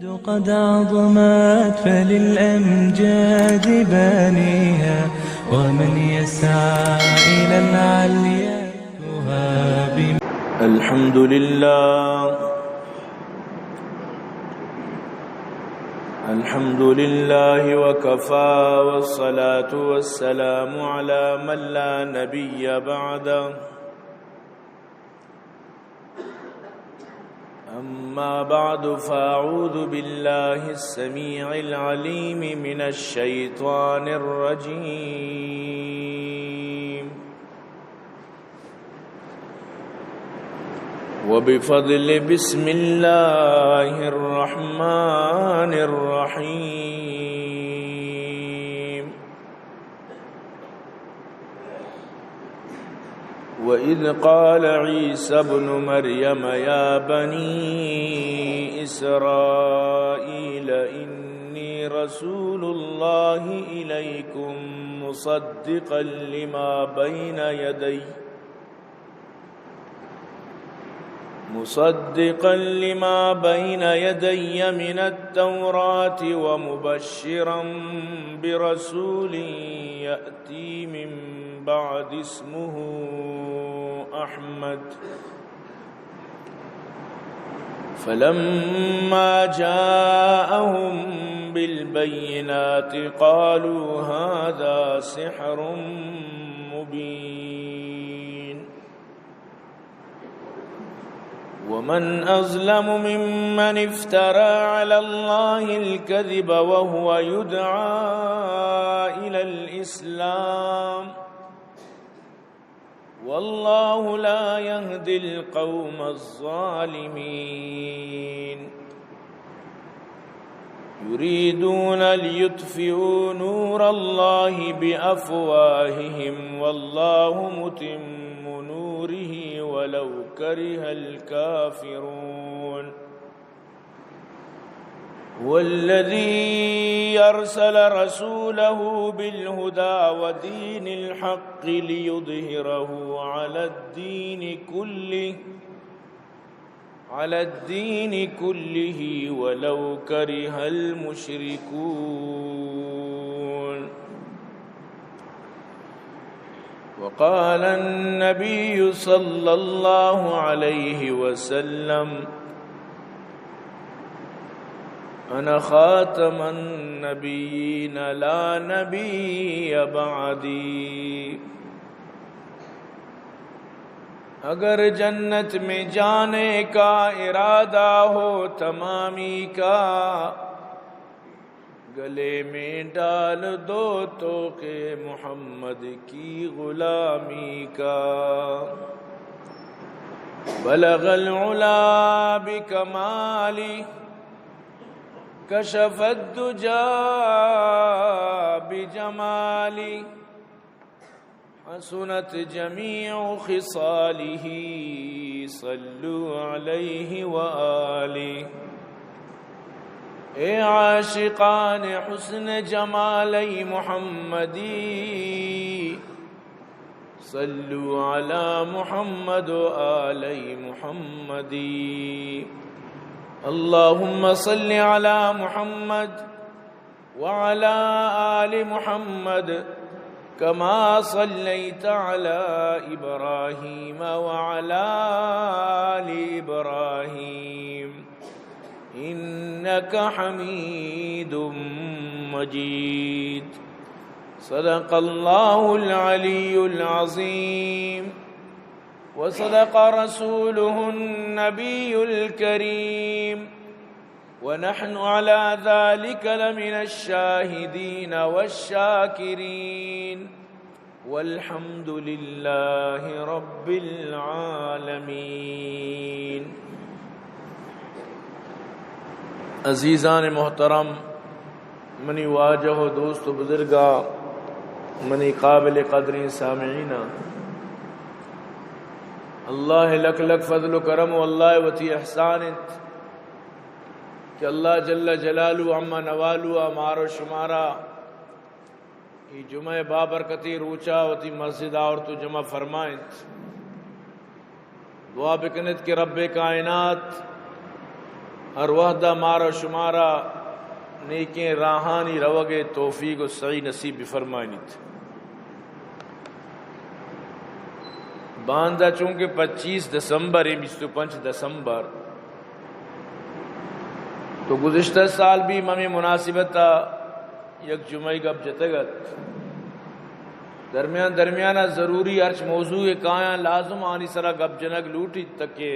قد عظمت فللأمجاد بانيها ومن يسعى إلى العليا يهاب. الحمد لله وكفى والصلاة والسلام على من لا نبي بعده. أما بعد فأعوذ بالله السميع العليم من الشيطان الرجيم. وبفضل بسم الله الرحمن الرحيم. وإذ قال عيسى ابن مريم يا بني إسرائيل إني رسول الله إليكم مصدقا لما بين يدي من التوراة ومبشرا برسول يأتي من بعد اسمه أحمد. فلما جاءهم بالبينات قالوا هذا سحر مبين. ومن أظلم ممن افترى على الله الكذب وهو يدعى إلى الإسلام والله لا يهدي القوم الظالمين. يريدون ليطفئوا نور الله بأفواههم والله متم نوره ولو كره الكافرون. والذي أرسل رسوله بالهدى ودين الحق ليظهره على الدين كله ولو كره المشركون. وقال النبي صلى الله عليه وسلم أنا خاتم النبيين لا نبي بعدي. اگر جنت میں جانے کا ارادہ ہو تمامی کا گلے میں ڈال دو تو کہ محمد کی غلامی کا. بلغ العلا بکمالی کشف الدجى بجمالی حسنت جميع خصاله صلوا عليه وآله. اے عاشقان حسن جمالی محمدی صلوا على محمد وآل محمدی. اللهم صل على محمد وعلى آل محمد كما صليت على إبراهيم وعلى آل إبراهيم إنك حميد مجيد. صدق الله العلي العظيم وصدق رسوله النبي الكريم ونحن على ذلك لمن الشاهدين والشاكرين والحمد لله رب العالمين. عزیزان محترم، منی واجہ و دوست و بزرگا، منی قابل قدر سامعین، اللہ لک لک فضل و کرم و اللہ وتی احسان کہ اللہ جل جلالہ عما نوالو مارو شمارا یہ جمعہ بابرکتی روچا وتی مسجد اور تو جمع فرمائیں. دعا بکنت کہ رب کائنات ہر وحدہ مارا شمارا نیکیں راہانی روگے توفیق و سعی نصیب بفرمائنیت. باندھا چونکہ 25 دسمبر 25 دسمبر تو گزشتہ سال بھی ممی مناسبت تھا یک جمعی گپ جتگت درمیانہ ضروری ارچ موضوع کایاں لازم آنی سرا گپ جنگ لوٹی تک کہ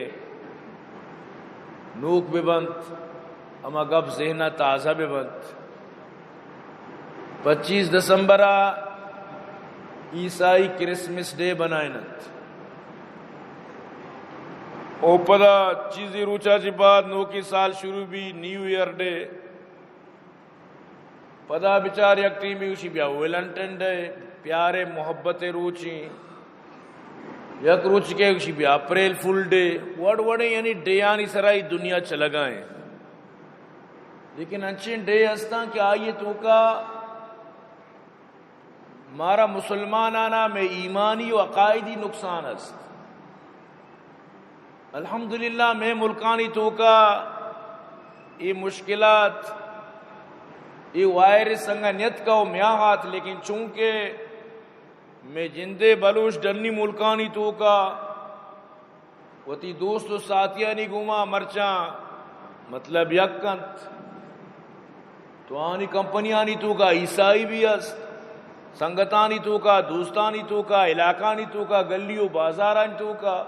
نوک ببند اما گپ ذہنہ تازہ ببند. 25 دسمبر عیسائی کرسمس ڈے بنائنت او پدا چیزی روچا چی بعد نوکی سال شروع بھی نیو ایئر ڈے پدا بچار یک ٹیمی اسی بیا ویلنٹن ڈے پیارے محبت روچی یک روچ کے اسی بیا اپریل فل ڈے وڑے یعنی ڈیانی سرائی دنیا چلگائیں. لیکن انچین ڈے ہستا کہ آئیے تو کا مارا مسلمانانا میں ایمانی و عقائدی نقصان است. الحمدللہ میں ملکانی تو کا یہ مشکلات یہ وائرس سنگا نیت کا میاں ہاتھ لیکن چونکہ میں جندے بلوش ڈنی ملکانی تو کا وتی دوست و ساتھیاں نہیں گھوما مرچاں مطلب یکنت تو آنی کمپنیانی تو کا عیسائی بھی است سنگتانی تو کا دوستانی تو کا علاقانی تو کا گلی و بازارانی تو کا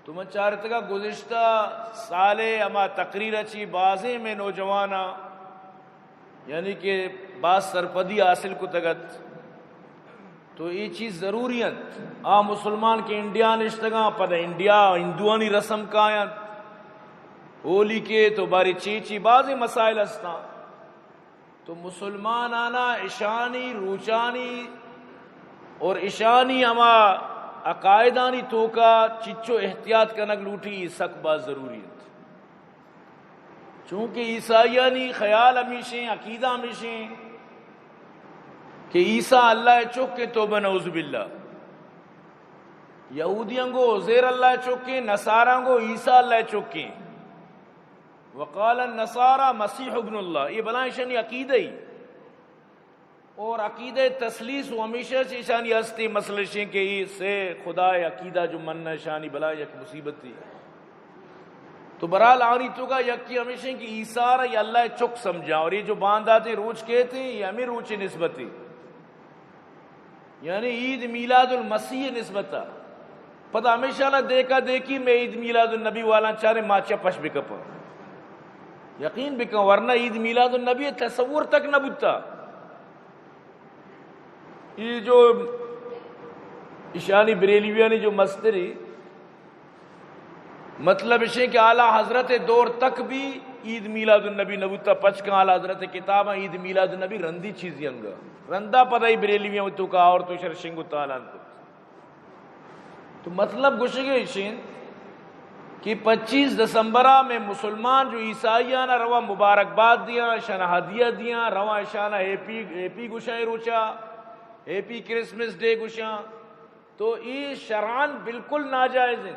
تم چارت کا گزشتہ سالے اما تقریر اچھی بازیں میں نوجوانا یعنی کہ بعض سرپدی حاصل کو تگت تو یہ چیز ضروریت مسلمان کے انڈیا نشتگاں پدا انڈیا ہندوانی رسم کایت ہولی کے تو باری چیچی بعضی مسائل ہستا تو مسلمان آنا اشانی روچانی اور اشانی اما عقائدانی تو کا چچو احتیاط کنک لوٹی سک بات ضروری ہے. چونکہ عیسائیانی خیال ہمیشیں عقیدہ ہمیشیں کہ عیسیٰ اللہ چوکے توبہ نعوذ باللہ یہودیاں کو عزیر اللہ چوکے نصاراں کو عیسیٰ اللہ چوکے وقال النصارى مسیح ابن اللہ یہ بلائیں شانی عقیدہ ہی اور عقیدہ تسلیس و ہمیشہ سے شانی ہستی مسئلہ شیں کہ یہ سے خدا عقیدہ جو مننا شانی بلا یک مصیبت تھی تو برحال آنی تو کا یکی ہمیشہ کہ عیسیٰ یا اللہ چک سمجھا اور یہ جو باندھاتے روچ کہتے ہیں یہ ہمیں روچ نسبتی یعنی عید میلاد المسیح نسبتا پتہ ہمیشہ نہ دیکھا دیکھی میں عید میلاد النبی والا چارے ماں چپش بکپا یقین بکا ورنہ عید میلاد النبی تصور تک نہ بتا. یہ جو اشانی بریلیویانی جو مستری مطلب اسے کہ اعلیٰ حضرت دور تک بھی عید میلاد النبی نبوتا پچکا اعلیٰ حضرت کتابہ عید میلاد النبی رندی چیزی انگا رندہ پتہ ہی بریلیویاں تو کا اور تو شرشنگو تعالیٰ تو مطلب گوشگے اشین کہ 25 دسمبرہ میں مسلمان جو عیسائیاں روا مبارکباد دیا شانہ ہدیہ دیا روا شانہ اے پی گوشائے روچا اے پی کرسمس ڈے گوشاں تو یہ شرعان بالکل ناجائز ہے.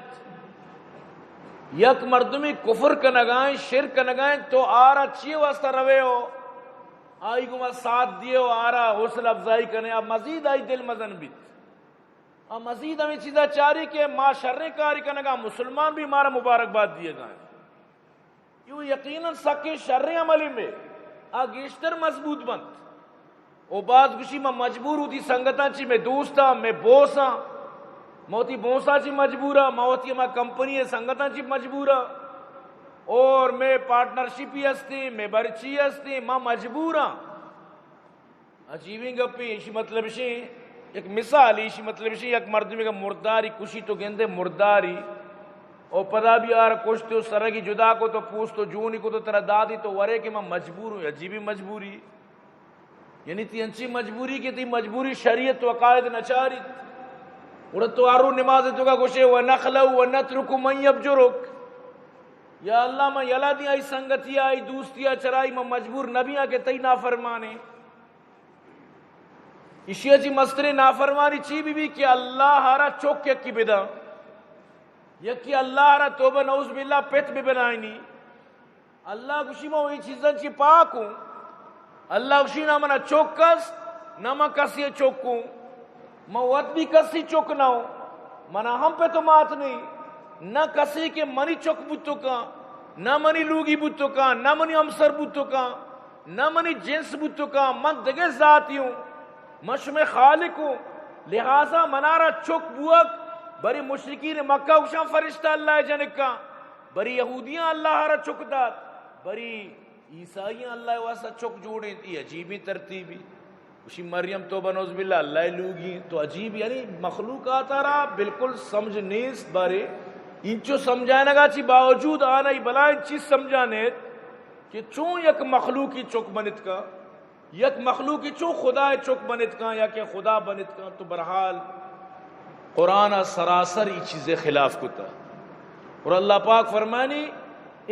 یک مردمی کفر کا نگائیں شرک کا نگائیں تو آرہ چیئے واسطہ روے ہو آئی کو میں ساتھ دیئے ہو آرہ حوصل افزائی کرنے اب مزید آئی دل مزن بیت اب مزید ہمیں چیزہ چاری کہ ما شر کاری کا نگاہ مسلمان بھی ہمارا مبارکباد دیے گائیں یوں یقیناً سکے شر عملی میں آگیشتر مضبوط بند او بعد کچھ میں مجبور ہوتی سنگتاں چی میں دوستا میں بوساں موتی بوسا چی مجبورا موتی میں کمپنی سنگتاں چی مجبورا اور میں پارٹنرشپی ہستی میں برچی ہستی میں مجبورا عجیبیں گپی اسی مطلب اسی ایک مثال اسی مطلب اسی ایک مردمی کا مرداری کشی تو گندے مرداری اور پدا بھی آر کچھ تو سرہ کی جدا کو تو پوچھ تو جونی کو تو ترہ دادی تو ورے کہ میں مجبور ہوں عجیبی مجبوری یعنی تی انچی مجبوری کی تی مجبوری شریعت و عقائد نچاری اڑت تو آرو نماز تو کا گوشے وَنَخْلَوْ وَنَتْرُكُ مَنْ يَبْجُرُكْ یا اللہ میں یلا دیا ای سنگتیا ای دوستیا چرائی میں مجبور نبیاں کے تی نافرمانے اشیاء چی مستر نافرمانی چی بھی کہ اللہ ہارا چوک یک کی بدا یکی اللہ ہارا توبہ نعوذ باللہ پیت بھی بنائنی اللہ گوشی ما وہی چیزاں چی پاک ہوں. اللہ گوشی نہ منا چوکس نہ میں کسی چوکوں، میں وقت بھی کسی چوک نہ ہوں، منا ہم پہ تو مات نہیں، نہ کسی کے منی چوک بوتو کا، نہ منی لوگی بوتو کا، نہ منی امسر بوتو کا، نہ منی جنس بوتو کا، من دگے ذاتی ہوں، مشم خالق ہوں. لہذا منارا چوک بوک بری مشرکین مکہ وشان فرشتہ اللہ جنک کا، بری یہودیاں اللہ را چوک داد، بری عیسائیاں اللہ واسا چوک جوڑیں. تھی عجیبی ترتیبی. اسی مریم تو بنوز باللہ اللہ لوگی تو عجیب، یعنی مخلوقات را بالکل سمجھ نیست بارے انچو سمجھانے گا چی باوجود آنا ہی بلا ان چیز سمجھانے کہ چون یک مخلوقی چوک بنت کا، یک مخلوقی چون خدا چوک بنت کا یا کہ خدا بنت کا. تو برحال قرآن سراسر ای چیزیں خلاف کتا. اور اللہ پاک فرمانی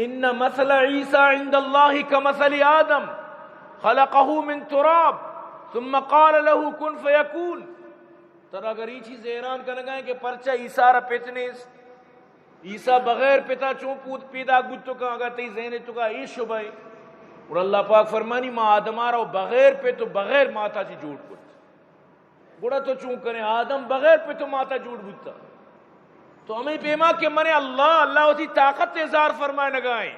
ان مثل عیسیٰ عند اللہ کمثل آدم خلقہ من تراب ثم قال له کن فیکون. ترا اگر یہ چیز حیران کرنے گئے کہ پرچہ عیسیٰ را پیتنیس، عیسیٰ بغیر پیتا چون پوت پیدا گتو کا اگر تی ذہنے تو کا یہ شبہ. اور اللہ پاک فرمانی ما آدم آرہا بغیر پہ تو بغیر ماتا چی جوڑ کت. بڑا تو چون کریں آدم بغیر پہ تو ماتا جوڑ بتا. تو ہمیں پیما کہ من اللہ ہوتی طاقت اظہار فرمائے نگائیں،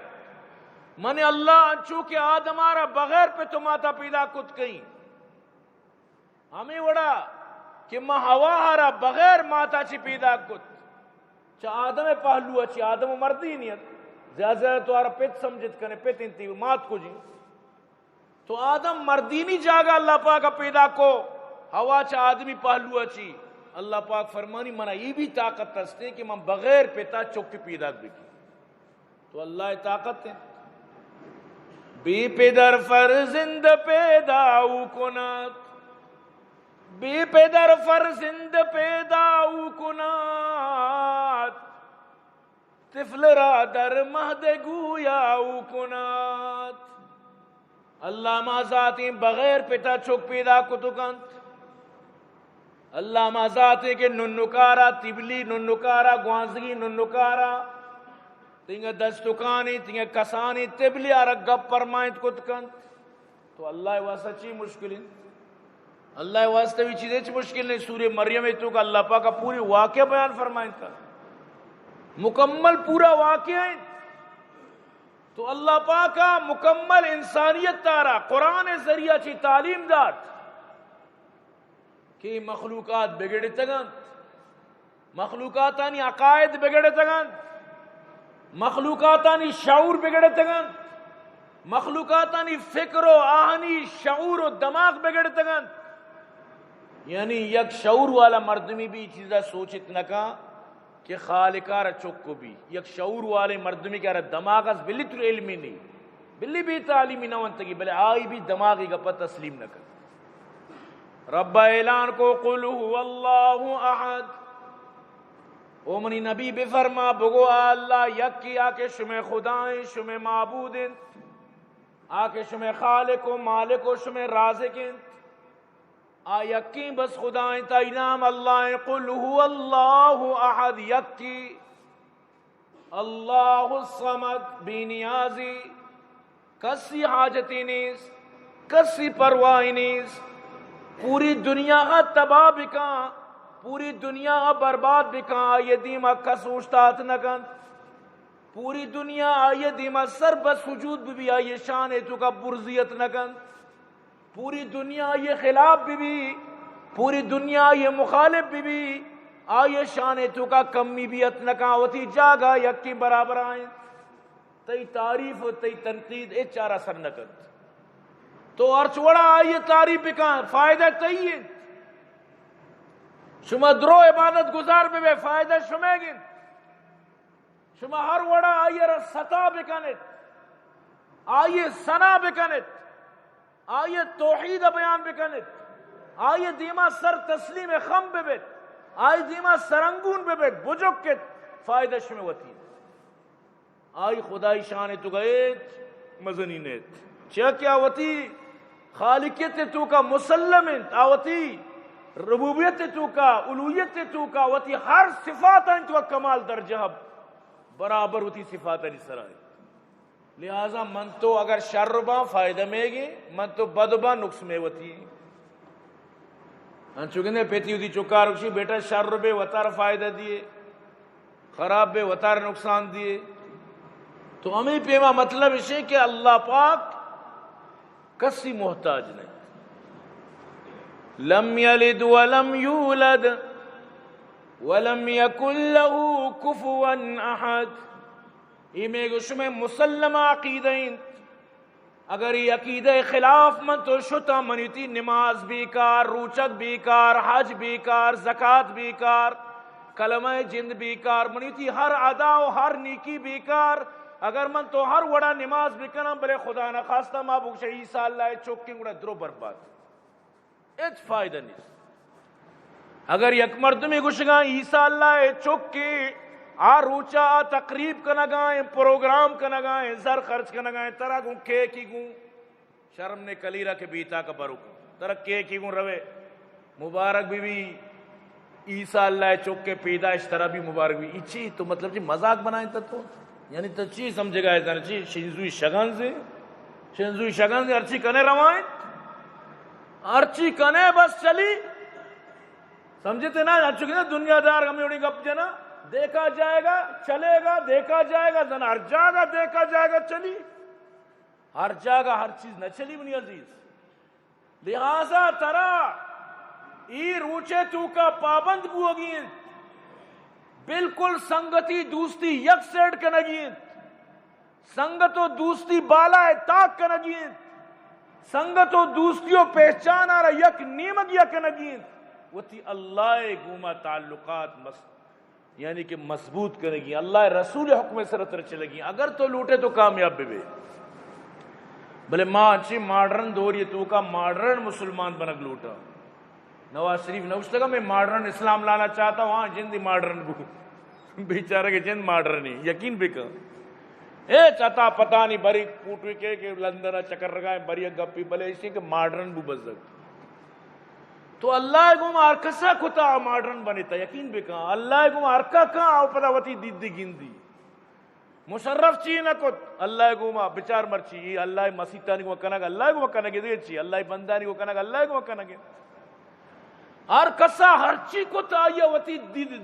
من اللہ چونکہ آدم آرہا بغیر پہ تو ماتا پیدا کت کہیں. ہمیں وڑا کہ ما ہوا آرہا بغیر ماتا چی پیدا کت. چاہ آدم پہلو اچھی آدم مردی نیت زیادہ زیادہ تو آرہا پیت سمجھت کرنے پیت انتی مات کو جی. تو آدم مردینی جاگا اللہ پاک پیدا کو، ہوا چاہ آدمی پہلو اچھی. اللہ پاک فرمانی منا یہ بھی طاقت تستے کہ من بغیر پیتا چوک پیدا بکی. تو اللہ طاقت ہے. بی پدر فرزند پیدا او کنات، بی پدر فرزند پیدا او کنات، طفل را در مہد گویا او کنات. اللہ ما ذاتی بغیر پیتا چوک پیدا کتو کنت. اللہ ما ذاتی کے ننکارا تبلی ننکارا گوانزگی ننکارا تینگا دستکانی تینگا کسانی تبلی آرہ گپ پرمائنت کت کنت. تو اللہ واسطہ چی مشکل ہے؟ اللہ واسطہ بھی چیزیں چی مشکل نہیں. سورہ مریم تو کا اللہ پاک کا پوری واقعہ بیان فرمائن تھا، مکمل پورا واقعہ ہے. تو اللہ پاک کا مکمل انسانیت تارا قرآن ذریعہ چی تعلیم داد کہ مخلوقات بگڑے تگن، مخلوقاتانی عقائد بگڑے تگن، مخلوقاتانی شعور بگڑے تگن، مخلوقاتانی فکر و آہنی شعور و دماغ بگڑے تگن. یعنی یک شعور والا مردمی بھی چیزا سوچت نکا کہ خالقار چک کو بھی یک شعور والے مردمی کا دماغ از بلی تو علمی نہیں، بلی بھی تعلیمی نہ ونتگی بلے آئی بھی دماغی گپا تسلیم نہ کر. رب اعلان کو قل هو اللہ احد، او منی نبی بفرما بگو اللہ یکی آکے شمع خدائیں شمع معبودیں، آکے شمع خالق و مالک و شمع رازقیں، آ یکی بس خدائیں تا انام اللہ. قل هو اللہ احد یکی اللہ الصمد بی نیازی، کسی حاجتی نیس کسی پرواہی نیس. پوری دنیا تباہ بکاں پوری دنیا برباد بکاں آئیے دیما کس اوشتات نکن. پوری دنیا آئیے دیما سر بس وجود بھی آئیے شان تو کا برزیت نکن. پوری دنیا یہ خلاف بھی پوری دنیا یہ مخالف بھی آئیے شان تو کا کمی بیت نکاں. وتی جاگا یکی برابر آئیں تی تعریف و تی تنقید اے چارہ سر نکن. تو ارچوڑا آئیے تعریف بکان فائدہ تیئے شما درو عبادت گزار بے فائدہ شما گن. شما ہر وڑا آئیے ستا بکنت، آئیے سنا بکنت، آئیے توحید بیان بکنت، آئیے دیما سر تسلیم خم بیت، آئی دیما سرنگون بیت بجکت فائدہ شما وطی. آئی خدای شان تو گئیت مزنینیت چیا کیا وطی خالقیت تو کا مسلم آوتی، ربوبیت تو کا الوہیت تو کا وتی ہر صفات تو کا کمال درجہ برابر ہوتی صفات نہیں سرائے. لہذا من تو اگر شر باں فائدہ میں گی من تو بد باں نقص میں وتی چکنے پیتی ہوتی چکا رکشی بیٹا شر بے وطار فائدہ دیے خراب بے وطار نقصان دیے. تو ہمیں پیما مطلب اسے کہ اللہ پاک کسی محتاج نہیں. لم یلد ولم یولد ولم یکن له کفوا احد. یہ میں گوشم مسلم عقیدین اگر یہ عقیدہ خلاف من تو شتا منیتی نماز بیکار، روچک بیکار، حج بیکار، زکوٰۃ بیکار، کلمہ جند بیکار منیتی، ہر ادا و ہر نیکی بیکار. اگر من تو ہر وڑا نماز بکنم بلے خدا نہ خواستہ ما بکشہ عیسیٰ اللہ چوکیں گوڑا درو برباد ایت فائدہ نہیں. اگر یک مردمی گوشگاں عیسیٰ اللہ چوکے آ روچا آ تقریب کنگائیں پروگرام کنگائیں زر خرچ کنگائیں ترہ گوں کے کی گوں شرم نے کلیرہ کے بیتا کا برکو ترہ کے کی گوں روے مبارک بھی عیسیٰ اللہ چوکے پیدا اس طرح بھی مبارک بھی اچھی تو مطلب جی مذاق بنائیں تو یعنی تو چیز سمجھے گا ہے چیز شنزوی شگن سے ارچی کنے روائیں ارچی کنے بس چلی سمجھتے نا چکے نا دنیا دار ہمیں اڑی گپ جنا دیکھا جائے گا چلے گا دیکھا جائے گا زنا ہر جاگا دیکھا جائے گا چلی ہر جاگا ہر چیز نہ چلی بنی عزیز. لہذا ترا ای روچے تو کا پابند بوگین بالکل سنگتی دوستی یک سیڈ کنگین سنگت و دوستی بالا تاک کنگین سنگت و دوستی و پہچان آرہ یک نیمگ یک کنگین وتی اللہ گوما تعلقات یعنی کہ مضبوط کرے گی اللہ رسول حکم سرتر چلے گی. اگر تو لوٹے تو کامیاب بے بلے ماں اچھی ماڈرن دور یہ تو کا ماڈرن مسلمان بنک لوٹا. نواز شریف نوشتگا میں ماڈرن اسلام لانا چاہتا ہوں ہاں جند ماڈرن کو بیچارہ کے جند ماڈرن ہی یقین بھی کہ اے چاہتا پتہ نہیں بری پوٹوی کے لندن چکر رگائیں بری گپی بلے اسی کہ ماڈرن بو بزک تو اللہ گم آرکسا کتا ماڈرن بنیتا یقین بھی کہاں اللہ گم آرکا کہاں آو پدا وطی دی گندی مشرف چی نہ کت اللہ گم بچار مرچی اللہ مسیحتانی کو کنگا اللہ گم کنگے دے چی اللہ بندانی کو کنگا اللہ گم کنگے آرکسا ہر چی کتا آیا وطی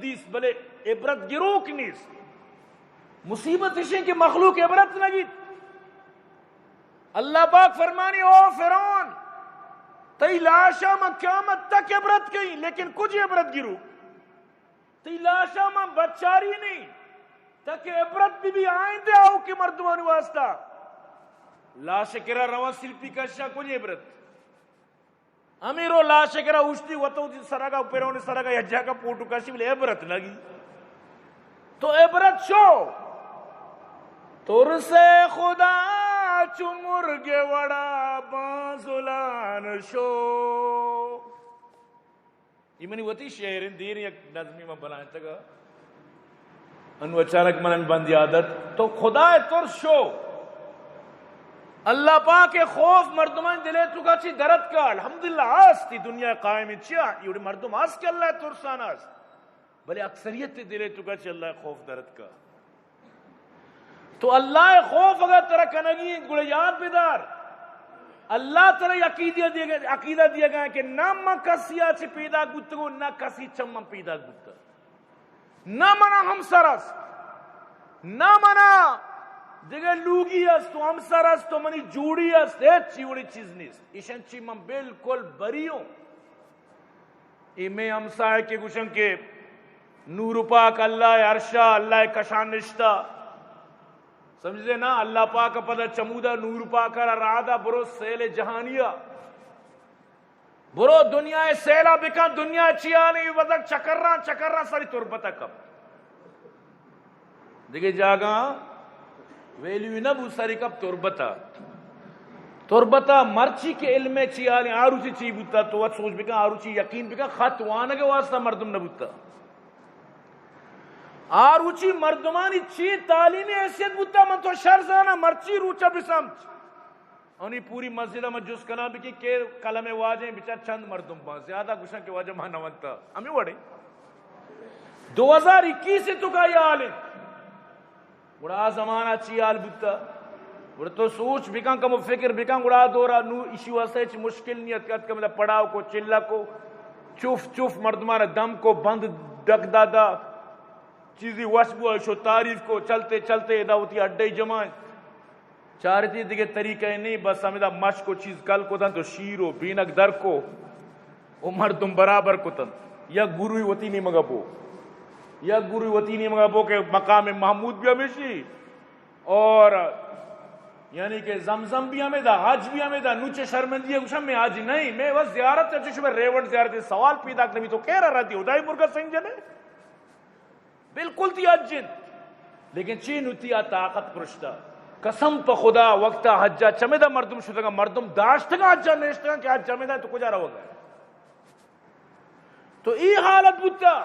دیس بلے عبرت گروک نیس مصیبت اسے کہ مخلوق عبرت نگی. اللہ پاک فرمانی او فرعون تی لاشا میں قیامت تک عبرت کہیں لیکن کچھ عبرت گرو تی لاشا میں بچاری نہیں تک عبرت بھی آئیں دے آؤ کہ مردمان واسطہ لاشکرہ روا سلپی کشا کچھ عبرت امیرو لاشکرہ اوشتی وطو سرگا پیرون سرگا یجا کا پوٹو کشی بلے عبرت لگی تو عبرت شو تر سے خدا چمرگ وڑا بانزلان شو. یہ منی وطی شہرین دیر یک نظمی میں بنائیں تگا انو اچانک منن بندی عادت تو خدا تر شو اللہ پاک خوف مردمان دلے تو کا چی درد کا الحمدللہ آستی دنیا قائم چیا یہ مردم آس کے اللہ ترسان آس بلے اکثریت دلے تو کا چی اللہ خوف درد کا تو اللہ خوف اگر ترہ کنگی گوڑے یاد بیدار اللہ ترہ عقیدہ دیا گیا کہ نہ من کسی آچے پیدا گتگو نہ کسی چمم پیدا گتا نہ منا ہم سرس نہ منا دیگر لوگی است تو ہم سرس تو منی جوڑی است ایت چیوڑی چیز نیست ایشن چی من بالکل بریوں میں ہم سائے کے گوشن کے نور پاک اللہ عرشہ اللہ کشان نشتہ سمجھے نا اللہ پاک پدا چمودہ نور پاک رادہ برو سیل جہانیہ برو دنیا سیلہ بکن دنیا چیانی وزک چکرہ ساری تربتہ کب دیکھے جاگا ویلیوی نبو ساری کب تربتہ مرچی کے علم چیانی آروچی چی بوتا تو وقت سوچ بکن آروچی یقین بکن خط وانگے واسطہ مردم نبوتا آروچی مردمانی چی تعلیمی حیثیت بوتا من تو شرزانا مرچی روچا بسمچ انہی پوری مسجدہ میں جس کنا بھی کہ کلم واجہیں بچار چند مردم پاں زیادہ گوشن کے واجہ ماں نوانتا ہمیں وڑے 2021 سے تو کا یہ آل ہے بڑا زمانہ چی آل بوتا وہ تو سوچ بکاں کم فکر بکاں گڑا دورا نو ایشو اسے چ مشکل نیت کت کم پڑاو کو چلا کو چوف چوف مردمان دم کو بند ڈک دادا چیزی وشبو ایشو تعریف کو چلتے چلتے ادا ہوتی اڈے جمع چارتی دیگه طریقہ نہیں بس ہمیدہ مش کو چیز کل کو تن تو شیرو بینک در کو او مردم برابر کو تن یا گروی وطی نہیں مگا بو یا گروی وطی نہیں مگا بو کہ مقام محمود بھی ہمیشی اور یعنی کہ زمزم بھی ہمیں دا حج بھی ہمیں دا نوچے شرمندی ہے کچھ میں حج نہیں میں بس زیارت ہے چشم ریوٹ زیارت سوال پیدا کرنے تو کہہ رہا تھی ادائی مرگا سنگ جنے بالکل تھی حج جن لیکن چین ہوتی ہے طاقت پرشتہ قسم پا خدا وقتا حجا چمیدہ مردم شدگا مردم داشتگا حجا نیشتگا کہ حج چمیدہ تو کجا رہو گا تو ای حالت بودتا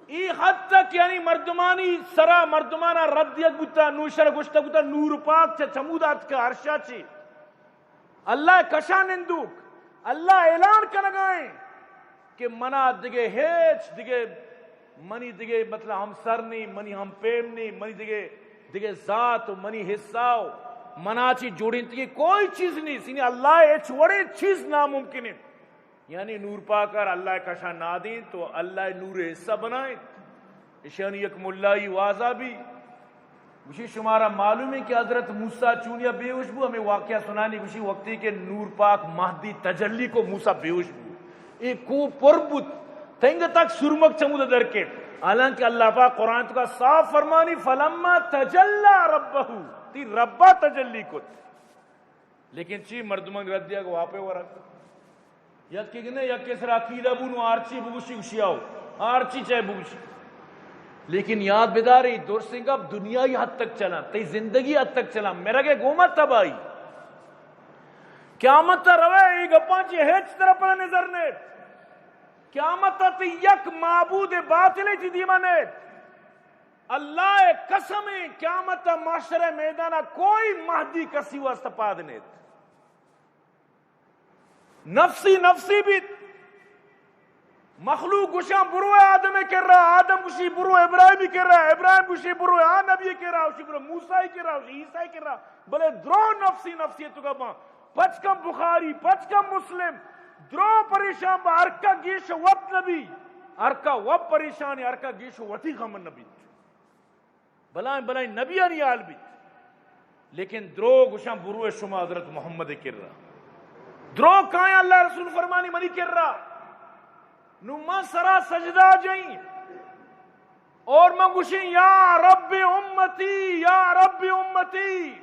ای حد تک یعنی مردمانی سرا مردمانا ردیت بودتا نوشر گشتا بودتا نور پاک چا چمودات کا عرشا چی اللہ کشان اندوک اللہ اعلان کنگائیں کہ منا دگے ہیچ دگے منی دگے مطلب ہم سر نہیں منی ہم پیم نہیں منی دگے ذات منی حصہ مناچی جوڑیں تھی کوئی چیز نہیں سینی اللہ ایچ وڑے چیز ناممکن ہے یعنی نور پا کر اللہ کا شان نہ دیں تو اللہ نور حصہ بنائیں اشانی یک ملائی واضح بھی اسی شمارا معلوم ہے کہ حضرت موسیٰ چونیا بے ہوش بو ہمیں واقعہ سنانی اسی وقتی کہ نور پاک مہدی تجلی کو موسیٰ بے ہوش بو ایک کو پربت تنگ تک سرمک چمود در کے حالانکہ اللہ پاک قرآن کا صاف فرمانی فلما تجلی ربہ تی ربہ تجلی کت لیکن چی مردمان ردیا کو واپے ورک یک کنے یک کسرا کیدہ بونو آرچی بگوشی گوشی آو آرچی چاہے بگوشی لیکن یاد بیداری دور سنگھ اب دنیای حد تک چلا تی زندگی حد تک چلا میرا کہ گومت تب آئی قیامت تا روے ای گپانچی ہیچ طرح پر نظر نے قیامت تا تی یک معبود باطلی تی دیمانے اللہ قسم قیامت تا معاشرہ میدانہ کوئی مہدی کسی واسطہ پادنیت نفسی نفسی بھی مخلوق گوشاں برو آدم کر رہا آدم گوشی برو ابراہیمی کر رہا ابراہیم گوشی برو نبی کر رہا اسی برو موسیٰ کر رہا اسی عیسیٰ کر رہا بلے درو نفسی نفسی تو کبھا پچ کم بخاری پچ کم مسلم درو پریشان با ارکا گیش وط نبی ارکا وط پریشانی ارکا گیش وطی غمن نبی بلائیں بلائیں نبی آنی آل بھی لیکن درو گوشاں برو شما حضرت محمد کر رہا درو کائیں اللہ رسول فرمانی منی کر رہا نما سرا سجدہ جائیں اور میں گوشیں یا رب امتی یا رب امتی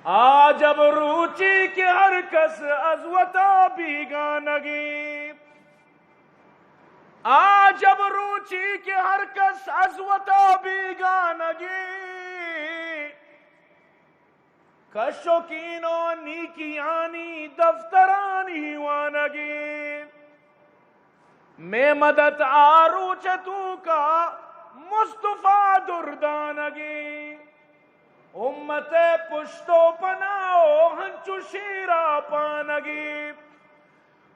آج اب روچی کے ہر کس ازوتا بیگانگی آج اب روچی کے ہر کس ازوتا بیگانگی کشوکینو نیکیانی دفترانی وانگی میں مدد آروچ تو کا مصطفیٰ دردانگی امت پشتو پناو ہنچو شیرہ پانگی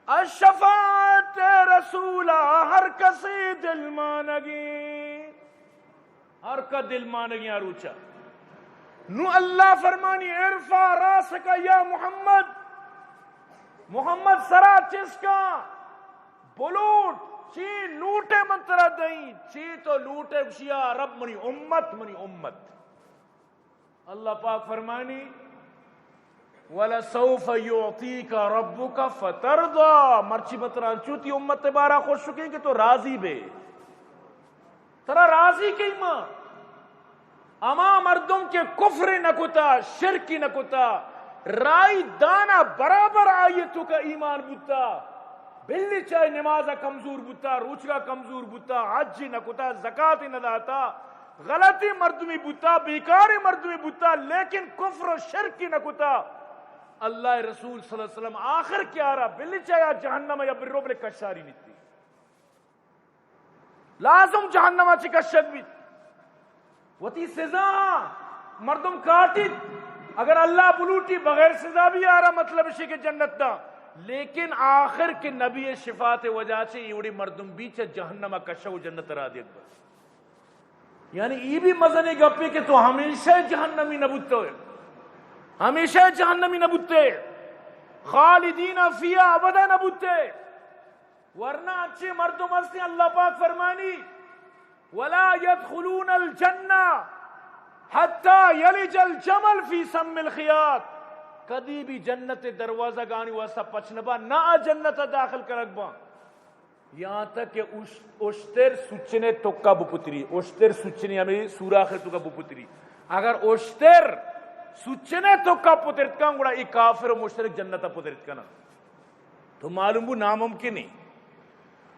الشفاعت رسولہ ہر کسی دل مانگی ہر کا دل مانگی آروچا نو اللہ فرمانی ارفع راسکا یا محمد محمد سرا چس کا بلوٹ چی لوٹے منترہ دئیں چی تو لوٹے بشیا رب منی امت اللہ پاک فرمانی وَلَسَوْفَ يُعْطِيكَ رَبُّكَ فَتَرْضَى مرچی بطران چوتی امت بارا خوش شکیں کہ تو راضی بے ترا راضی کی ماں اما مردم کے کفر نکتا شرکی نکتا رائی دانا برابر آیتو کا ایمان بوتا بلی چاہے نمازہ کمزور بوتا روچگا کمزور بوتا حجی نکتا زکاة نداتا غلطی مردمی بوتا بیکاری مردمی بوتا لیکن کفر و شرکی نکتا اللہ رسول صلی اللہ علیہ وسلم آخر کیا رہا بلی چاہے جہنم یا برو بلے کشاری نیتی لازم جہنم چی کشت بھی وتی سزا مردم کاٹی اگر اللہ بلوٹی بغیر سزا بھی آ رہا مطلب اسی کے جنت دا لیکن آخر کے نبی شفاعت وجہ سے ایوڑی مردم بیچ جہنم کشو جنت را دیکھ بس یعنی ای بھی مزنے گپی کہ تو ہمیشہ جہنمی نبوتے ہوئے، ہمیشہ جہنمی نبوتے، خالدین فیہا ابدا نبوتے، ورنہ اچھے مردم ہستے اللہ پاک فرمانی ولا يدخلون الجنہ حتی یلج الجمل فی سم الخیاط، کدی بھی جنت دروازہ گانی واسطہ پچنبا نہ جنت داخل کرکبا، یہاں تک کہ اشتر سچنے توکا بپتری، اشتر سچنے ہمیں سوراخ توکا بپتری، اگر اشتر سچنے توکا پترت کان گوڑا ای کافر و مشترک جنتا پترت کنا، تو معلوم بو ناممکن نہیں،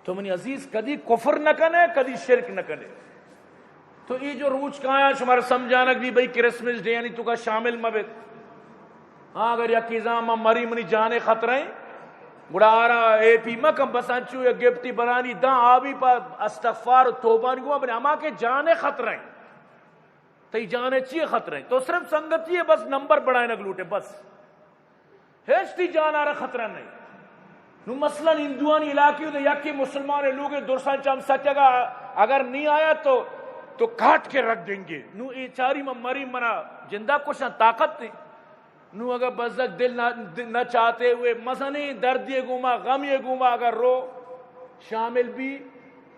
تو منی عزیز کدی کفر نہ کنے کدی شرک نہ کنے، تو یہ جو روچ کہاں شمار سمجھانک بھی بھئی کرسمس ڈے یعنی تو کا شامل مبت، ہاں اگر یا کیزاما مری منی جانے خطرہیں گڑا آرہا اے پی مکم بسانچو یا گفٹی برانی داں آبی پا استغفار و توبانی گوا بنے اما کے جانے خطرہیں تی جانے چیئے خطرہیں، تو صرف سنگتی ہے بس نمبر بڑھائیں نگلوٹے بس، ہیچ جان آرہا خطرہ نہیں، نو مثلا ہندوانی علاقی دے یکی مسلمان لوگ درسان چام سچ اگر نہیں آیا تو کاٹ کے رکھ دیں گے، نو ای چاری میں مری منا جندہ کشاں طاقت تھی، نو اگر بزدک دل نہ چاہتے ہوئے مزنی درد یہ گوما غم یہ گوما اگر رو شامل بھی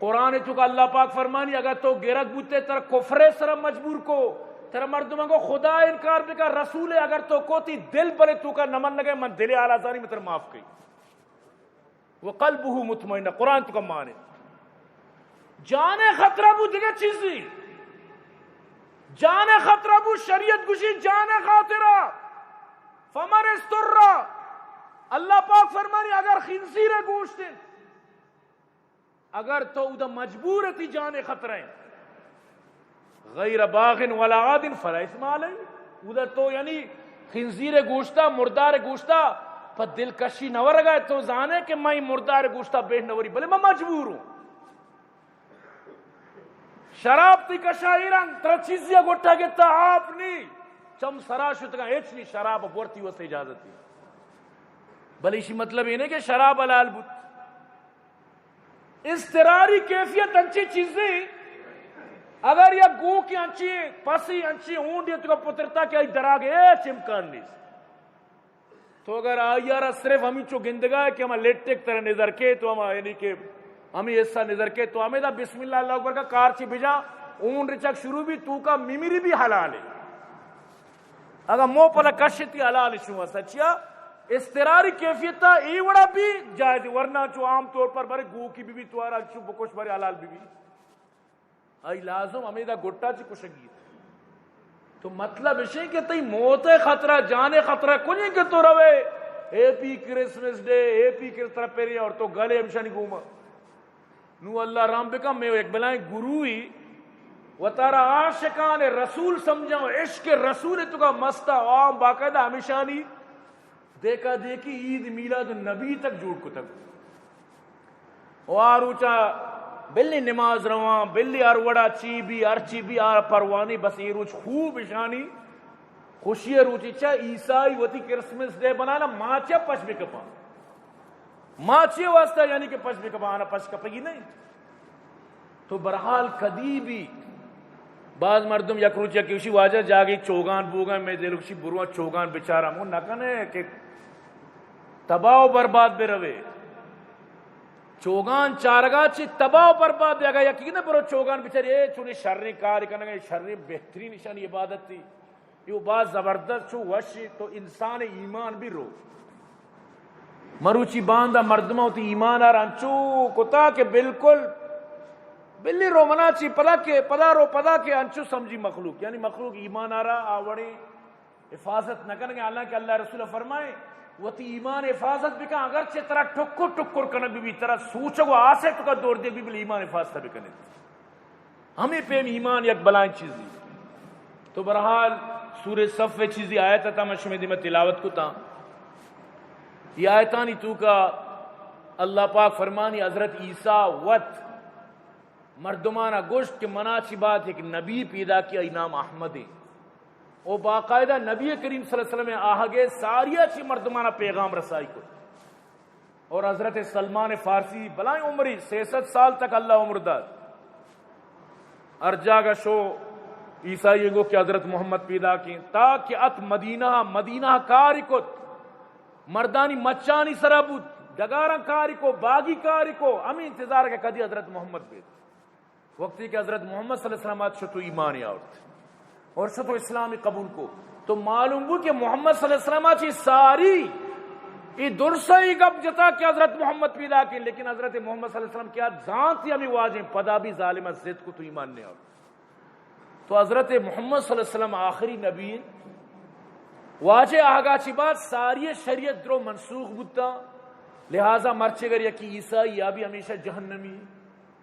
قرآن تو کا اللہ پاک فرمانی اگر تو گرک بوتے تر کفر سر مجبور کو تر مردمہ کو خدا انکار بکا رسول اگر تو کو تی دل بلے تو کا نمن لگے من دل آلہ زانی میں تر معاف کی وقلبہ مطمئنہ، قرآن تو کا مانے جانے خطرہ بو دیگه چیزی، جانے خطرہ بو شریعت گوشی جانے خاطرہ فمن استر، اللہ پاک فرمانی اگر خنزیر گوشت اگر تو ادھا مجبور تھی جانے خطرہ غیر باغ ولا عاد فلا اثم علیہ، ادھا تو یعنی خنزیر گوشتا مردار گوشتا پر دلکشی نور گئے تو زانے کہ میں مردار گوشتا بیٹھ نوری بلے میں مجبور ہوں، شراب تی کشائیران تر چیزیا گوٹا گتا آپ نہیں چم سرا شتگا ایچ نہیں شراب بورتی واسطے اجازت دی، بلی اسی مطلب یہ نہیں کہ شراب حلال بود، اضطراری کیفیت انچی چیزیں اگر یا گو کی انچی پسی انچی اونڈی تو کا پترتا کیا دراغ ایچ امکان نہیں، تو اگر آئیارہ صرف ہمیں چو گندگا ہے کہ ہمیں لیٹک طرح نظر کے تو ہمیں یعنی کہ ہمیں ایسا نظر کے تو ہمیں دا بسم اللہ اللہ اکبر کا کارچی بجا اون رچک شروع بھی تو کا میمیری بھی حلال ہے، اگر مو پلا کشتی حلال شما سچیا استراری کیفیتا ای وڑا بھی جائز، ورنہ چو عام طور پر برے گو کی بھی تو آرہا چو بکوش برے حلال بھی آئی لازم ہمیں دا گھٹا چی کشگی، تو مطلب اسے کہ تی موت خطرہ جانے خطرہ کنی کہ تو روے اے پی کرسمس ڈے اے پی کرسمس پیری اور تو گلے ہمشانی گوما نو اللہ رام بکا میں ایک بلائیں گروہی و تارا عاشقان رسول سمجھاؤں عشق رسول تو کا مستہ عام باقاعدہ ہمیشانی دیکھا دیکھی عید میلاد النبی تک جوڑ کو تک وار اوچا بلی نماز روان بلی اروڑا چی بھی ارچی بھی آر پروانی بس یہ روچ خوب اشانی خوشی روچی چا عیسائی وطی کرسمس ڈے بنانا ماچا پش بکپا ماچی واسطہ یعنی کہ پش بکپا آنا پش کپگی نہیں، تو برحال کدی بھی بعض مردم یک روچ یکیوشی واجہ جاگی چوگان بوگان میں دلوشی بروان چوگان بچارا مون نکنے کہ تباہ و برباد بے روے چوگان چارگاہ چی تباہ و برباد بے اگا یکی نہ برو چوگان بچاری اے چونی شرری کاری کنگا شرری بہترین نشانی عبادت تھی یہ بات زبردست چھو وشی تو انسان ایمان بھی رو مروچی باندہ مردمہ ہوتی ایمان آر انچو کتا کہ بالکل بلی رومنا چی پدا کے انچو سمجھی مخلوق یعنی مخلوق ایمان آ رہا آوڑی حفاظت نہ کرنے حالانکہ اللہ رسول فرمائے وہ تی ایمان حفاظت بکا اگرچہ طرح ٹکر کرنا بھی طرح سوچو وہ آسے تو کا دور دے بھی بلی ایمان حفاظت بکنے ہمیں پہ ایمان یک بلائیں چیزی، تو برحال سورہ صف چیزی آیت تا میں شمیدی میں تلاوت کو تا یہ آیتانی تو کا اللہ پاک فرمانی حضرت عیسیٰ وط مردمانہ گوشت کے مناچی بات ہے کہ نبی پیدا کیا نام احمد ہے وہ باقاعدہ نبی کریم صلی اللہ علیہ وسلم آہگے ساری اچھی مردمانہ پیغام رسائی کو، اور حضرت سلمان فارسی بلائیں عمری 66 سال تک اللہ عمر داد ارجا کا شو عیسائی گو کہ حضرت محمد پیدا کی تاکہ ات مدینہ کاری کو مردانی مچانی سرابود ڈگارن کاری کو باغی کاری کو ہمیں انتظار کے کدی حضرت محمد پیدا وقتی کہ حضرت محمد صلی اللہ علیہ وسلم شتو ایمان یاورت اور شتو اسلامی قبول کو تو معلوم ہو کہ محمد صلی اللہ علیہ وسلم چی ساری یہ درسائی گپ جتا کہ حضرت محمد پیدا کی لیکن حضرت محمد صلی اللہ علیہ وسلم کیا ذات ہمیں واجہ پدا بھی ظالمہ زد کو تو ایمان نہیں آورت تو حضرت محمد صلی اللہ علیہ وسلم آخری نبی واجہ آگا چی بات ساری شریعت درو منسوخ بودتا لہذا مرچے گر یکی عیسائی یا بھی ہمیشہ جہنمی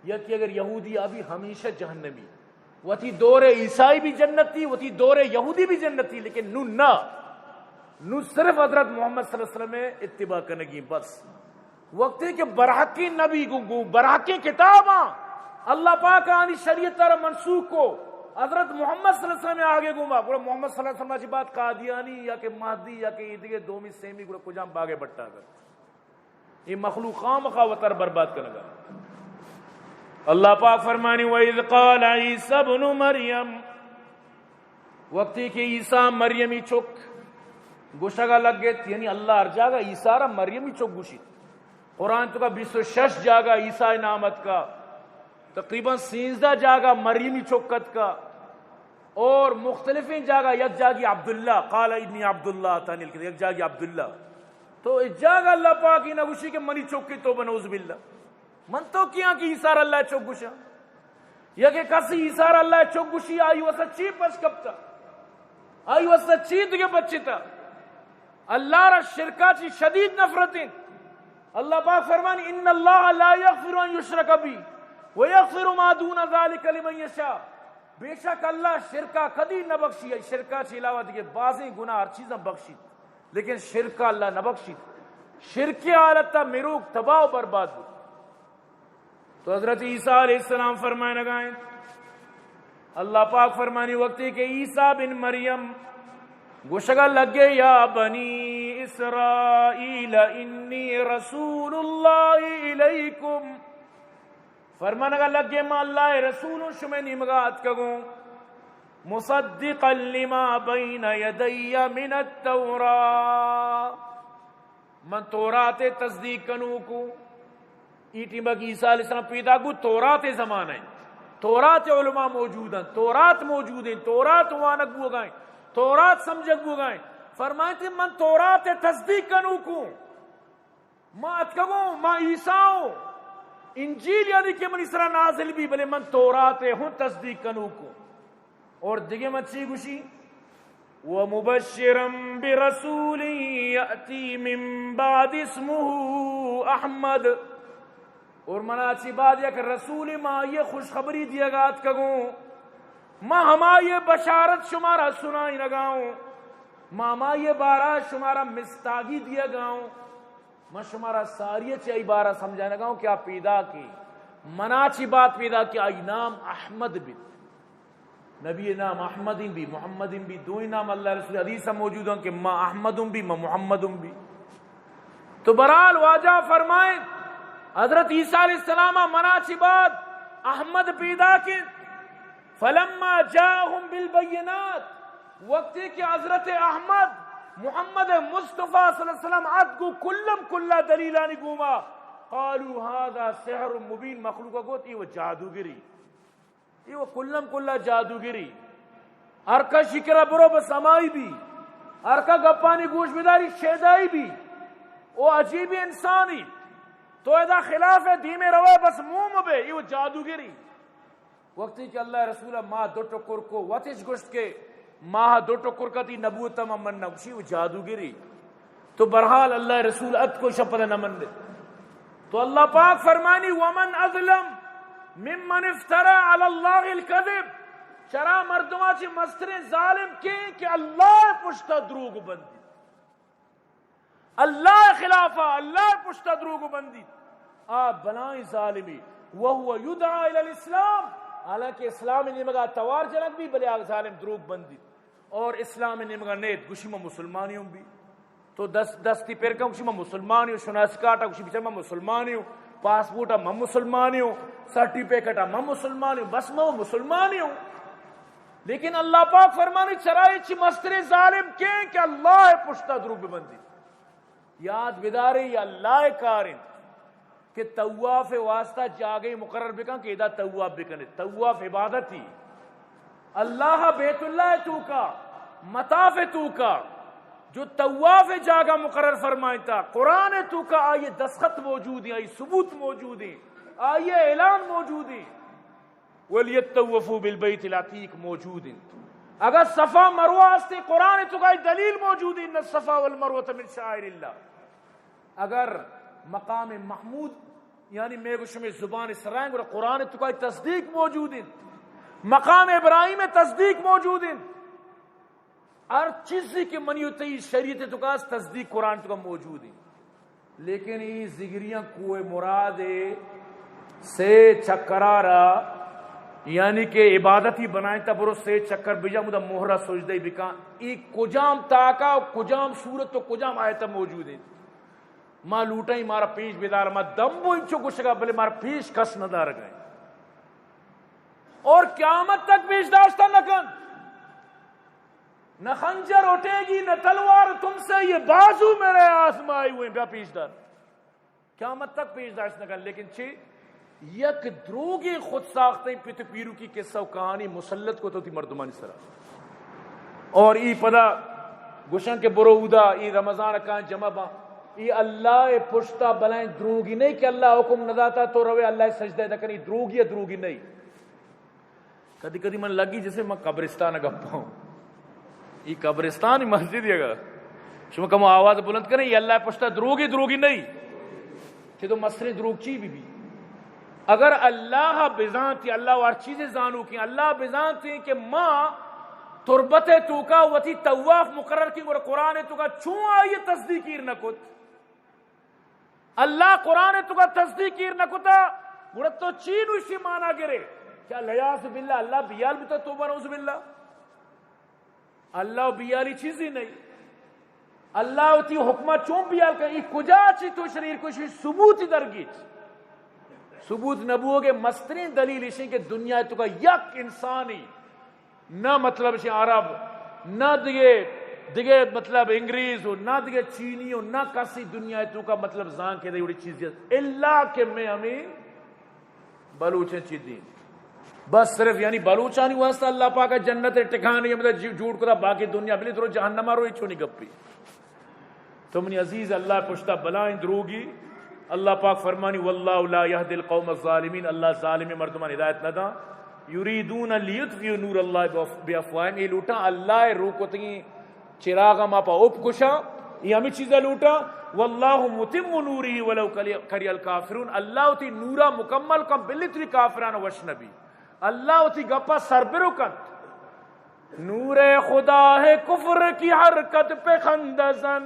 یکی اگر یہودی یا بھی ہمیشہ جہنمی وہ تھی دور عیسائی بھی جنت تھی وہ تھی دور یہودی بھی جنت تھی لیکن نو صرف حضرت محمد صلی اللہ علیہ وسلم میں اتباع کرنگی بس وقتی کہ برحقی نبی گو برحقی کتاباں اللہ پاک آنی شریعت تارا منسوخ کو حضرت محمد صلی اللہ علیہ وسلم میں آگے گوما گوڑا محمد صلی اللہ علیہ وسلم کی بات قادیانی یا کہ مہدی یا کہ ایدگے دومی سیمی گوڑا کجام باگے بٹا کر یہ مخلوق خام خواہتر برباد کرنگا اللہ پاک فرمانی وَإِذْ قَالَ عِيسَى ابْنُ مَرْيَمْ وقتی کہ عیسیٰ مریمی چک گوشگا لگ گئے یعنی اللہ ارجا گا عیسیٰ را مریمی چک گوشی قرآن تو کا 26 جاگا عیسیٰ نامت کا تقریباً 13 جاگا مریمی چکت کا اور مختلفیں جاگا یک جاگی عبداللہ قال ابن عبداللہ تانیل کے یک جاگی عبداللہ تو اس جاگا اللہ پاکی نگوشی کے منی چکی تو بنعوذ باللہ من تو کیا کہ عیسیٰ اللہ چک گوشا یا کہ کسی عیسیٰ اللہ چک گوشی آئی وہ سچی پچ کبتا آئی وہ سچی تکے بچی تا اللہ را شرکا چی شدید نفرتیں اللہ پاک فرمانی ان اللہ لا یغفر ان یشرک بی ویغفر ما دون ذالک لمن یشاء بے شک اللہ شرکا کدی نہ بخشی ہے شرکا چی علاوہ دیکھے بازیں گناہ ہر چیزیں بخشی لیکن شرکا اللہ نہ بخشی شرک حالت مروک تباہ و برباد ہو تو حضرت عیسیٰ علیہ السلام فرمائے لگائیں اللہ پاک فرمانی وقتی کہ عیسیٰ بن مریم گوشگا لگے یا بنی اسرائیل انی رسول اللہ الیکم فرمانگا لگے ما اللہ رسول شمی نمگات کگوں مصدقا لما بین یدی من التوراہ من تورات تصدیق کنو کو ایٹی مگی عیسیٰ علیہ السلام پیدا کو تورات زمان ہیں تورات علماء موجود ہیں تورات موجود ہیں تورات وانک بو گائیں تورات سمجھک بو گائیں فرمائے تھے من تورات تصدیق کنو کو ما اتکگوں ما عیسیٰ انجیل یعنی کہ من اسرا نازل بھی بلے من تورات ہوں تصدیق کنو کو اور دیگے مچھی گوشی وَمُبَشِّرًا بِرَسُولٍ يَأْتِي مِن بَعْدِ اسْمُهُ احمد اور منا اچھی بات یہ کہ رسول ماں یہ خوشخبری دیا گات کگوں ماں ہما یہ بشارت شمارا سنائی نگاؤں ماں یہ بارہ شمارا مستاگی دیا گاؤں ماں شمارا ساری چاہی بارہ سمجھا نگاؤں کیا پیدا کی منا اچھی بات پیدا کیا نام احمد بھی نبی نام احمد بھی محمد بھی دو ہی نام اللہ رسول حدیث موجود ہیں کہ ماں احمد بھی ماں محمد بھی تو برحال واجہ فرمائیں حضرت عیسیٰ علیہ السلام مناچی بات احمد پیدا کی فلما جاءہم بالبینات وقتی کہ حضرت احمد محمد مصطفیٰ صلی اللہ علیہ وسلم عدگو کلم کلا دلیلانی گوما قالوا هذا سحر مبین مخلوقہ گوت یہ وہ جادوگری یہ وہ کلم کلا جادوگری ارکا شکرہ برو بسمائی بھی ارکا گپانی گوش بداری شیدائی بھی وہ عجیب انسانی تو ایدہ خلاف ہے دھیمے روے بس موم بے یہ وہ جادوگری وقتی کہ اللہ رسولہ ماہ دو ٹکر کو وطش گشت کے ماہ دو ٹکر کا تی نبوت من نقشی وہ جادوگری تو برحال اللہ رسول ات کو شپت نمن دے تو اللہ پاک فرمانی ومن اظلم ممن افترا علی اللہ الکذب شرع مردمہ چی مستر ظالم کے کہ اللہ پشتا دروگ بندی اللہ خلافہ اللہ پشتا دروگ بندی آپ بنائیں ظالمی وہو یدعا الى الاسلام حالانکہ اسلام نمگا توار جنک بھی بلے آگ ظالم دروگ بندی اور اسلام نمگا نیت گوشیما مسلمانیوں بھی تو دستی پیرکا گوشیما مسلمانیوں شناسکاٹا گوشی بچرما مسلمانیوں پاسپورٹ میں مسلمان ہوں، سرٹیفکیٹ میں مسلمان ہوں، بس میں مسلمان ہوں. لیکن اللہ پاک فرمانی چرائے چی مستر ظالم کہیں کہ اللہ پشتہ دروگ بندی. یاد بداری یا اللہ کارن کہ طواف واسطہ جاگے مقرر بکن کہ ادا طواف بکنے. طواف عبادت ہی اللہ بیت اللہ تو کا مطاف تو کا جو طواف جاگا مقرر فرمائیں تھا. قرآن تو کا آئیے دستخط موجود ہیں، آئیے ثبوت موجود ہیں، آئیے اعلان موجود ہیں. وَلْيَطَّوَّفُوا بِالْبَيْتِ الْعَتِيقِ موجود ہیں. اگر صفا مروہ آستے قرآن تو کا دلیل موجود ہے، ان الصفا والمروہ من شعائر اللہ. اگر مقام محمود یعنی میں گوش میں زبان سرائیں گے قرآن تو کا تصدیق موجود ہے، مقام ابراہیم میں تصدیق موجود ہے. ہر چیز کی منیوتی شریعت تو کا تصدیق قرآن تو کا موجود ہے. لیکن یہ زگریاں کوئے مراد سے چکرارا یعنی کہ عبادت ہی بنائیں تا برو سے چکر بجا مدہ مہرہ سجدہ بکا. ایک کجام تاکا کجام صورت تو کجام آیتا موجود ہے. ماں لوٹا ہی مارا پیش بیدار ماں دمبو انچو کشگا بلے مارا پیش کس ندار گئے. اور قیامت تک پیش داشتا نکن، نہ خنجر اٹھے گی نہ تلوار تم سے، یہ بازو میرے آسمائی ہوئے بیا پیش دار قیامت تک پیش داشت نکن. لیکن چھے یک دروگی خود ساختیں پیتو پیرو کی قصہ و کہانی مسلط کو تو تھی مردمانی سرا. اور ای پدا گوشن کے برودہ ای رمضان کہاں جمع با ای اللہ پشتا بلائیں دروگی نہیں کہ اللہ حکم نداتا تو روے اللہ سجدہ دکنی دروگی ہے دروگی نہیں. کدی کدی من لگی جیسے میں قبرستان گپا ہوں، یہ قبرستان ہی مسجد ہے گا شما کم آواز بلند کریں یہ اللہ پشتا دروگی دروگی نہیں کہ تو مسئلے دروگ چی بھی. اگر اللہ بزانتی اللہ وار چیزیں زانو کی اللہ بزانتی کہ ماں تربت تو کا وتی طواف مقرر کی اور قرآن تو کا چون آئیے تصدیقیر نہ کت. اللہ قرآن تو کا تصدیقیر نہ کتا گڑت تو چین اسی مانا گرے کیا لیاس باللہ اللہ بیال بھی تو توبہ نعوذ باللہ. اللہ بیالی چیزی نہیں، اللہ تی حکمہ چون بیال کا ای کجا چی تو شریر کشی ثبوتی درگیچ ثبوت نبوہ کے مسترین دلیل اسی کہ دنیا تو کا یک انسانی نہ مطلب اسی عرب نہ دیگے مطلب انگریز ہو نہ دیگے چینی ہو نہ کسی دنیا تو کا مطلب زان کے دے اڑی چیزیں اللہ کے میں ہمیں بلوچیں چی دین بس صرف یعنی بلوچانی واسطہ اللہ پاک جنت ٹکانی ہے مطلب جھوٹ کرا باقی دنیا بلی تو جہنم روئی چھونی گپی. تمنی عزیز اللہ پشتہ بلائیں دروگی. اللہ پاک فرمانی واللہ لا یہد القوم الظالمین، اللہ ظالم مردمان ہدایت نہ دا. یریدون لیطفئوا نور اللہ بافواہہم، یہ لوٹا اللہ روکتگی چراغا ما پا اوپ کشا یہ ہمیں چیزیں لوٹا. واللہ متم نورہ ولو کری الکافرون، اللہ تی نورا مکمل کم بلی تری کافران وشنبی اللہ تی گپا سربرو کن. نور خدا ہے کفر کی حرکت پہ خندزن،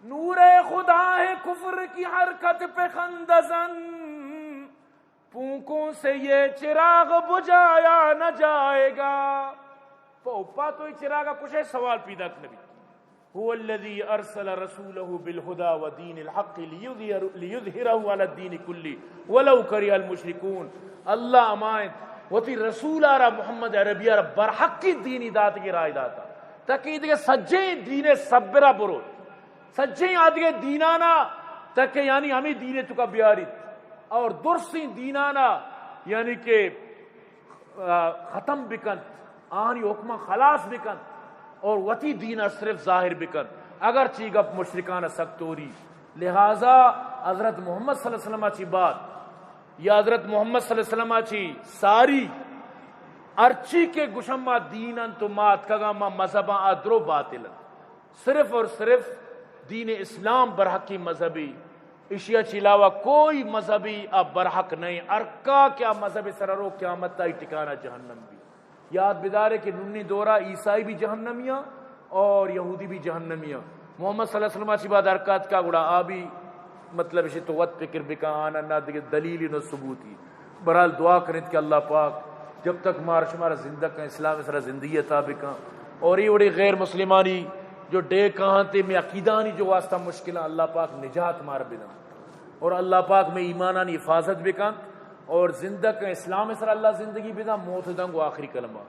نور خدا ہے کفر کی حرکت پہ خندزن، پونکوں سے یہ چراغ بجھایا نہ جائے گا. پوپا تو یہ چراغ کچھ ہے سوال پیدا نبی. هو الذي ارسل رسوله بالهدى ودين الحق ليظهره على الدين كله ولو كره المشركون. اللہ امائد وتی رسول آرہ محمد عربی آرہ برحق کی دینی دات کی رائے داتا تاکہ دیکھے سجیں دین سبرہ برو سجیں آدھگے دینانا تاکہ یعنی ہمیں دین تو کا بیاری اور درستی دینانا یعنی کہ ختم بکن آنی حکمہ خلاص بکن اور وتی دینہ صرف ظاہر بکن اگر چی گپ مشرکانہ سکتوری. لہذا حضرت محمد صلی اللہ علیہ وسلم چی بات یا حضرت محمد صلی اللہ علیہ وسلم چی ساری ارچی کے گشمہ دینن تو مات کگا ما مذہباں ادرو باطل صرف اور صرف دین اسلام برحقی مذہبی اشیاء چلاوا کوئی مذہبی اب برحق نہیں. ارکا کیا مذہب سررو قیامت تائی ٹکانا جہنم بھی. یاد بدارے کہ ننی دورہ عیسائی بھی جہنمیاں اور یہودی بھی جہنمیاں. محمد صلی اللہ علیہ وسلم چی بعد ارکات کا گڑا آبی مطلب اسے تو وقت فکر بکا آنا نہ دیکھ دلیلی نہ ثبوتی. برحال دعا کریں کہ اللہ پاک جب تک مارا شمارا زندہ کا اسلام سرا زندگی عطا بکا اور یہ بڑی غیر مسلمانی جو ڈے کہاں تے میں عقیدانی جو واسطہ مشکلہ اللہ پاک نجات مار بنا اور اللہ پاک میں ایمانانی حفاظت بکن اور زندہ کا اسلام اسر اللہ زندگی بدا موت دنگ و آخری کلمہ